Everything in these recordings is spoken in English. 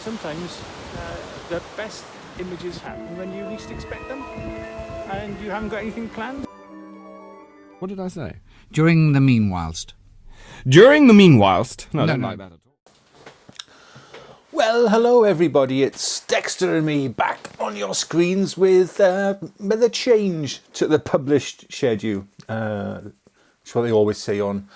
sometimes the best images happen when you least expect them, and you haven't got anything planned. What did I say? During the meanwhilest. During the meanwhilest? No, I don't No. like that at all. Well, hello everybody, it's Dexter and me back on your screens with a change to the published schedule. It's what they always say on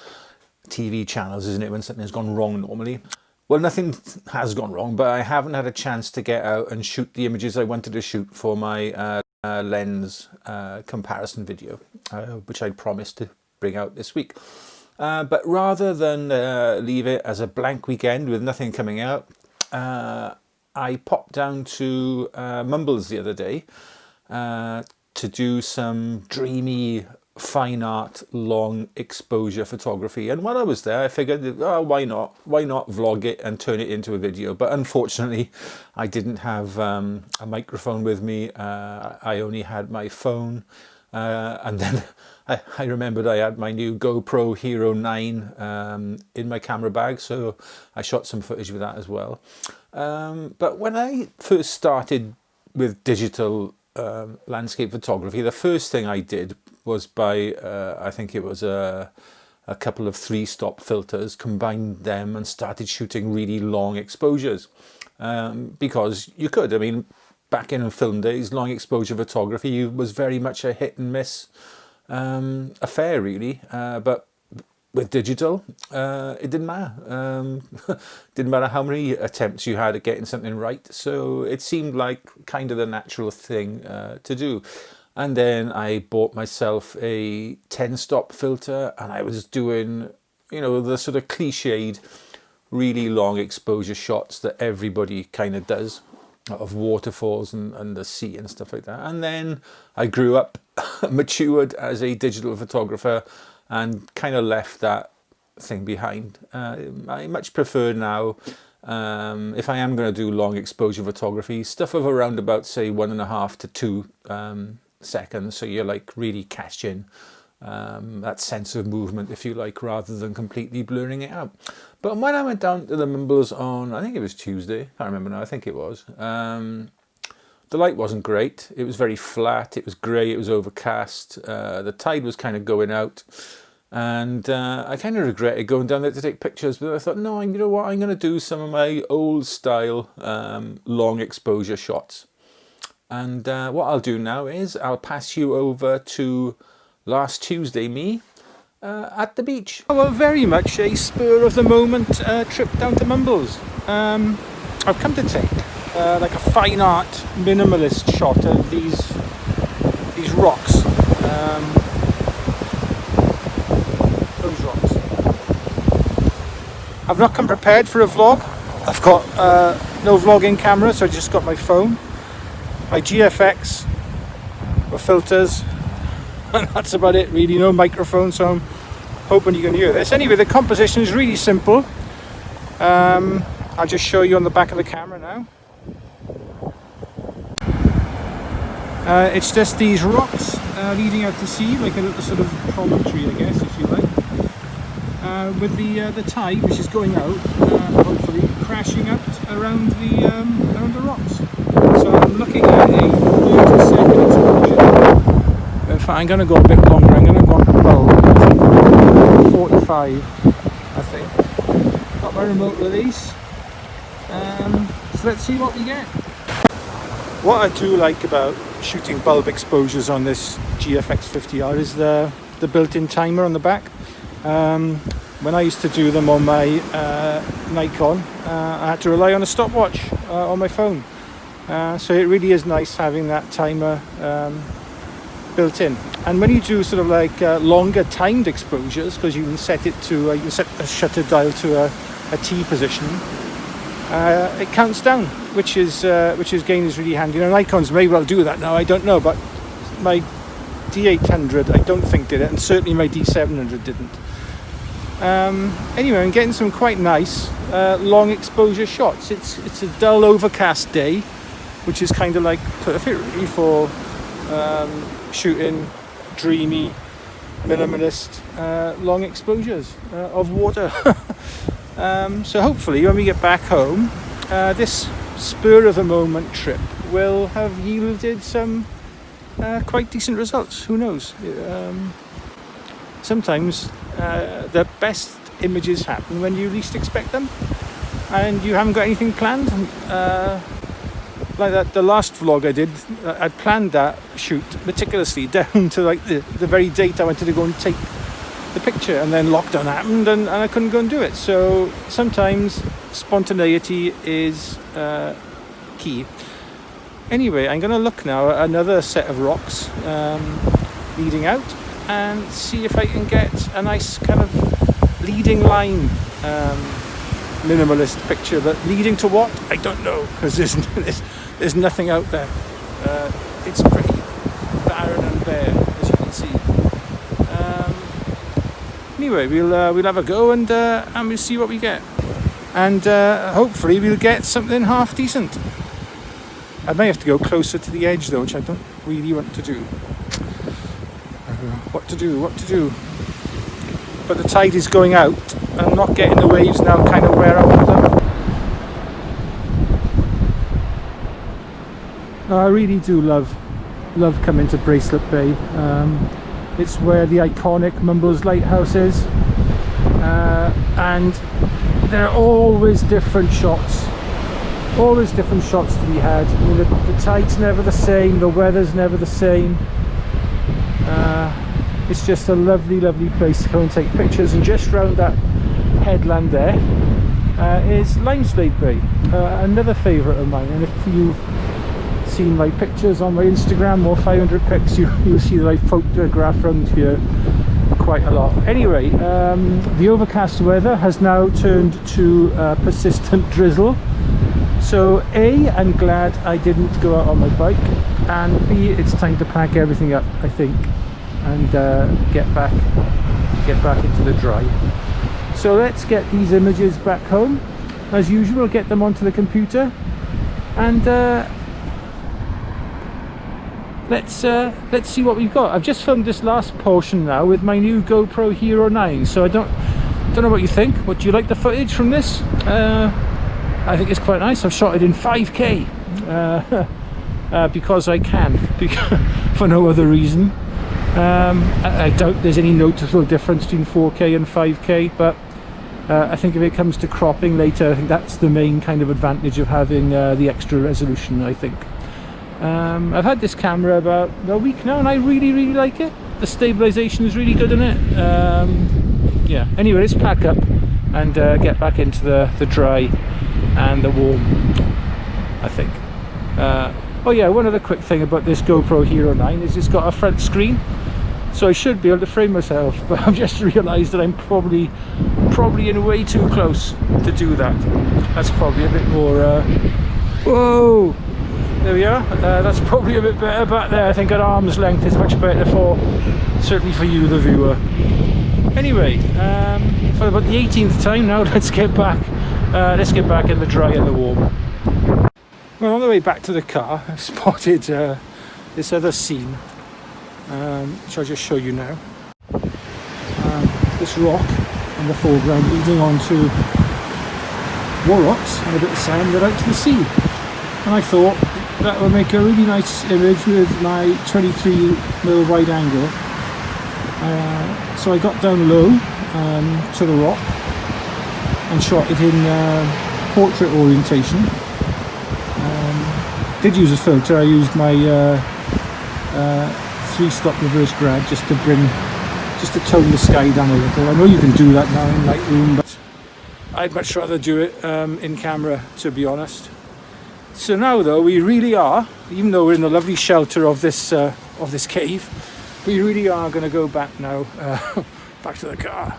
TV channels, isn't it, when something's gone wrong normally? Well, nothing has gone wrong, but I haven't had a chance to get out and shoot the images I wanted to shoot for my lens comparison video, which I promised to bring out this week. But rather than leave it as a blank weekend with nothing coming out, I popped down to Mumbles the other day to do some dreamy fine art long exposure photography, and while I was there I figured, oh, why not vlog it and turn it into a video. But unfortunately I didn't have a microphone with me. I only had my phone, and then I remembered I had my new GoPro Hero 9 in my camera bag, so I shot some footage with that as well. But when I first started with digital landscape photography, the first thing I did was buy, I think it was a couple of 3-stop filters, combined them and started shooting really long exposures, because you could. I mean, back in film days, long exposure photography was very much a hit and miss affair, really. But with digital, it didn't matter. Didn't matter how many attempts you had at getting something right. So it seemed like kind of the natural thing to do. And then I bought myself a 10-stop filter, and I was doing, you know, the sort of cliched, really long exposure shots that everybody kind of does, of waterfalls and the sea and stuff like that. And then I grew up, matured as a digital photographer, and kind of left that thing behind. I much prefer now, if I am going to do long exposure photography, stuff of around about, say, 1.5 to 2 seconds, so you're like really catching that sense of movement, if you like, rather than completely blurring it out. But when I went down to the Mumbles on, I think it was Tuesday, I can't remember now, I think it was, the light wasn't great. It was very flat, it was grey, it was overcast, the tide was kind of going out, and I kind of regretted going down there to take pictures, but I thought, no, you know what, I'm going to do some of my old style long exposure shots. And what I'll do now is I'll pass you over to last Tuesday me at the beach. Well, very much a spur of the moment trip down to Mumbles. I've come to take like a fine art minimalist shot of these rocks. Those rocks. I've not come prepared for a vlog. I've got no vlogging camera, so I just got my phone, my GFX with filters, and that's about it really. No microphone, so I'm hoping you can hear this. Anyway, the composition is really simple. I'll just show you on the back of the camera now. It's just these rocks leading out to sea, like a little sort of promontory, I guess, if you like, with the tide, which is going out, hopefully crashing out around the rocks. So I'm looking at a 30-second exposure. In fact, I'm going to go a bit longer. I'm going to go up about 45, I think. Got my remote release. So let's see what we get. What I do like about shooting bulb exposures on this GFX50R is the built-in timer on the back. When I used to do them on my Nikon, I had to rely on a stopwatch on my phone. So it really is nice having that timer built in. And when you do sort of like longer timed exposures, because you can set it to you can set a shutter dial to a T position, it counts down, which is again is really handy. And Nikons may well do that now, I don't know, but my D800 I don't think did it, and certainly my D700 didn't. Anyway, I'm getting some quite nice long exposure shots. It's a dull overcast day, which is kind of like perfect really for shooting dreamy minimalist long exposures of water. So hopefully when we get back home this spur of the moment trip will have yielded some quite decent results. Who knows? Sometimes the best images happen when you least expect them, and you haven't got anything planned. Like that, the last vlog I did, I'd planned that shoot meticulously down to like the very date I wanted to go and take the picture, and then lockdown happened and I couldn't go and do it. So sometimes spontaneity is key. Anyway, I'm going to look now at another set of rocks leading out and see if I can get a nice kind of leading line minimalist picture, but leading to what? I don't know, because there's nothing out there. It's pretty barren and bare, as you can see. Anyway, we'll have a go and we'll see what we get, and hopefully we'll get something half decent. I may have to go closer to the edge though, which I don't really want to do. What to do? But the tide is going out. I'm not getting the waves now kind of where I want them. I really do love coming to Bracelet Bay. It's where the iconic Mumbles lighthouse is, and there are always different shots to be had. I mean, the tide's never the same, the weather's never the same. It's just a lovely place to go and take pictures, and just round that headland there is Limeslade Bay, another favourite of mine. And if you've seen my pictures on my Instagram or 500 pics, you'll see that I photograph around here quite a lot. Anyway, the overcast weather has now turned to persistent drizzle, so A, I'm glad I didn't go out on my bike, and B, it's time to pack everything up, I think, and get back into the dry. So let's get these images back home. As usual, get them onto the computer, and let's see what we've got. I've just filmed this last portion now with my new GoPro Hero 9, so I don't know what you think. But do you like the footage from this? I think it's quite nice. I've shot it in 5K because I can, for no other reason. I doubt there's any noticeable difference between 4K and 5K, but I think if it comes to cropping later, I think that's the main kind of advantage of having the extra resolution, I think. I've had this camera about a week now, and I really like it. The stabilization is really good in it. Yeah, anyway, let's pack up and get back into the dry and the warm, I think. Oh yeah, one other quick thing about this GoPro Hero 9 is it's got a front screen, so I should be able to frame myself, but I've just realised that I'm probably in way too close to do that. That's probably a bit more whoa, there we are. That's probably a bit better back there. I think at arm's length is much better certainly for you, the viewer. Anyway, for about the 18th time now, let's get back in the dry and the warm. Well, on the way back to the car, I've spotted this other scene, which I'll just show you now. This rock in the foreground leading on to more rocks and a bit of sand, and out to the sea. And I thought that would make a really nice image with my 23mm wide angle. So I got down low to the rock and shot it in portrait orientation. Did use a filter. I used my 3-stop reverse grad just to tone the sky down a little. I know you can do that now in Lightroom, but I'd much rather do it in camera, to be honest. So now though, we really are, even though we're in the lovely shelter of this cave, we really are going to go back now, back to the car.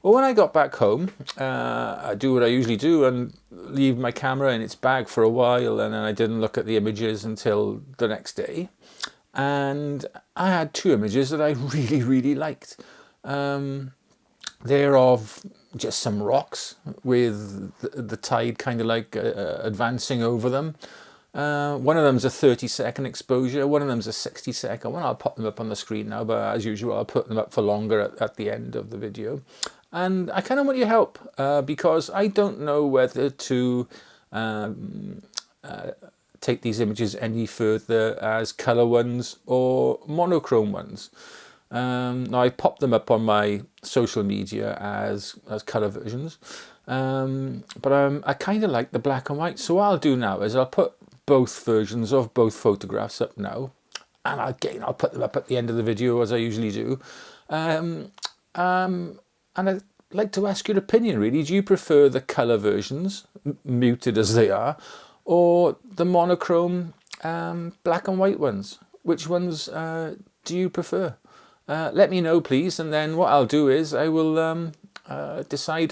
Well, when I got back home, I do what I usually do and leave my camera in its bag for a while, and then I didn't look at the images until the next day. And I had 2 images that I really liked. They're of just some rocks with the tide kind of like advancing over them. One of them's a 30-second exposure, one of them's a 60-second one. I'll pop them up on the screen now, but as usual I'll put them up for longer at the end of the video. And I kind of want your help because I don't know whether to take these images any further as colour ones or monochrome ones. Now I popped them up on my social media as colour versions, but I kind of like the black and white. So what I'll do now is I'll put both versions of both photographs up now, and again I'll put them up at the end of the video as I usually do. And I'd like to ask your opinion really. Do you prefer the colour versions, muted as they are, or the monochrome black and white ones? Which ones do you prefer? Let me know please, and then what I'll do is I will decide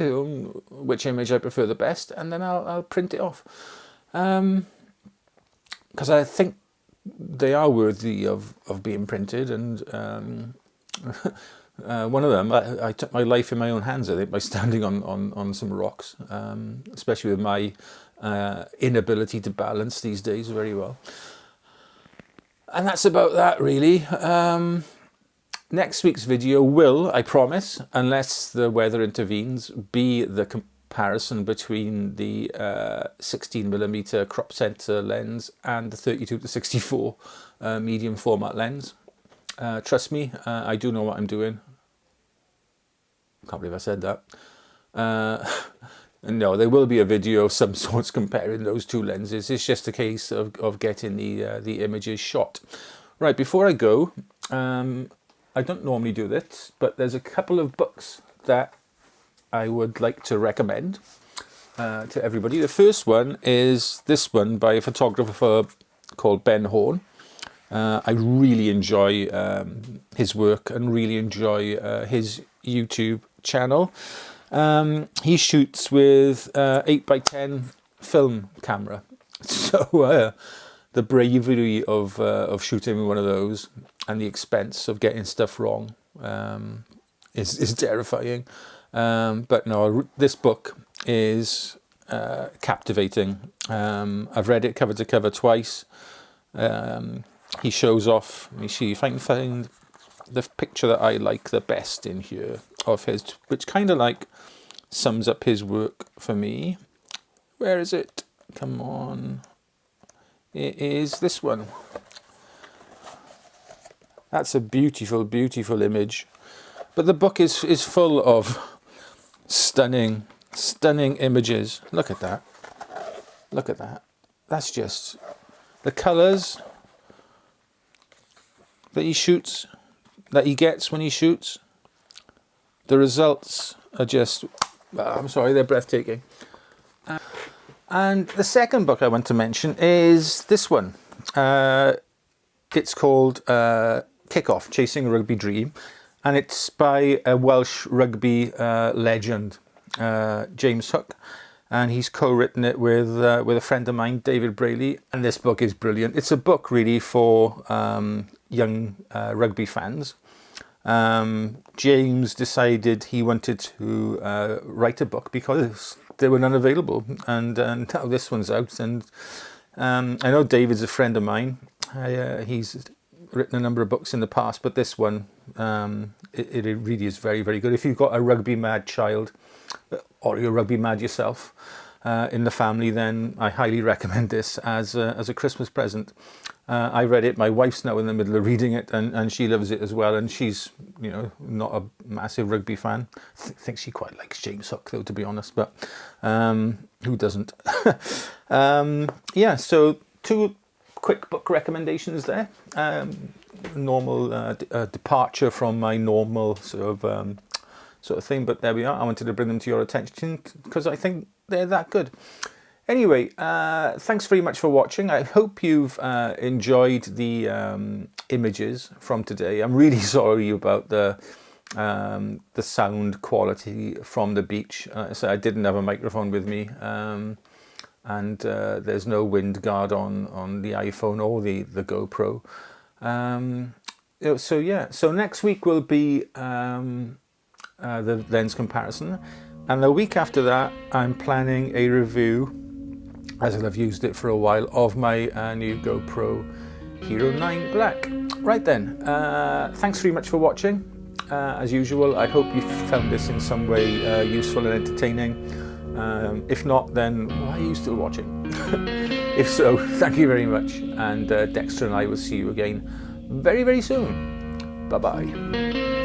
which image I prefer the best, and then I'll print it off. Because I think they are worthy of being printed, and one of them, I took my life in my own hands, I think, by standing on some rocks, especially with my inability to balance these days very well. And that's about that really. Next week's video will, I promise, unless the weather intervenes, be the comparison between the 16mm crop sensor lens and the 32-64 medium format lens. Trust me, I do know what I'm doing. Can't believe I said that. No, there will be a video of some sorts comparing those two lenses. It's just a case of getting the images shot. Right, before I go, I don't normally do this, but there's a couple of books that I would like to recommend to everybody. The first one is this one by a photographer called Ben Horn. I really enjoy his work and really enjoy his YouTube channel. He shoots with 8x10 film camera, so the bravery of shooting with one of those and the expense of getting stuff wrong is terrifying. But no, this book is captivating. I've read it cover to cover twice. He shows off, let me see if I can find the picture that I like the best in here of his, which kind of like sums up his work for me. Where is it? Come on. It is this one. That's a beautiful, beautiful image. But the book is full of stunning, stunning images. Look at that. Look at that. That's just the colours that he shoots, that he gets when he shoots. The results are just, I'm sorry, they're breathtaking. And the second book I want to mention is this one. It's called Kick-Off, Chasing a Rugby Dream. And it's by a Welsh rugby legend, James Hook. And he's co-written it with a friend of mine, David Brayley. And this book is brilliant. It's a book really for young rugby fans. James decided he wanted to write a book because there were none available. And now this one's out. And I know David's a friend of mine. He's written a number of books in the past, but this one, it really is very, very good. If you've got a rugby mad child, or you're rugby mad yourself in the family, then I highly recommend this as a Christmas present. I read it. My wife's now in the middle of reading it, and she loves it as well. And she's, you know, not a massive rugby fan. Thinks she quite likes James Hook, though, to be honest. But who doesn't? Yeah. So two quick book recommendations there. Normal departure from my normal sort of thing, but there we are. I wanted to bring them to your attention because I think they're that good. Anyway, thanks very much for watching. I hope you've enjoyed the images from today. I'm really sorry about the sound quality from the beach. So I didn't have a microphone with me, and there's no wind guard on the iPhone or the GoPro. So yeah, so next week will be the lens comparison, and the week after that I'm planning a review, as I've used it for a while, of my new GoPro Hero 9 Black. Right then, thanks very much for watching. as usual. I hope you found this in some way useful and entertaining. If not, then why are you still watching? If so, thank you very much, and Dexter and I will see you again very, very soon. Bye-bye.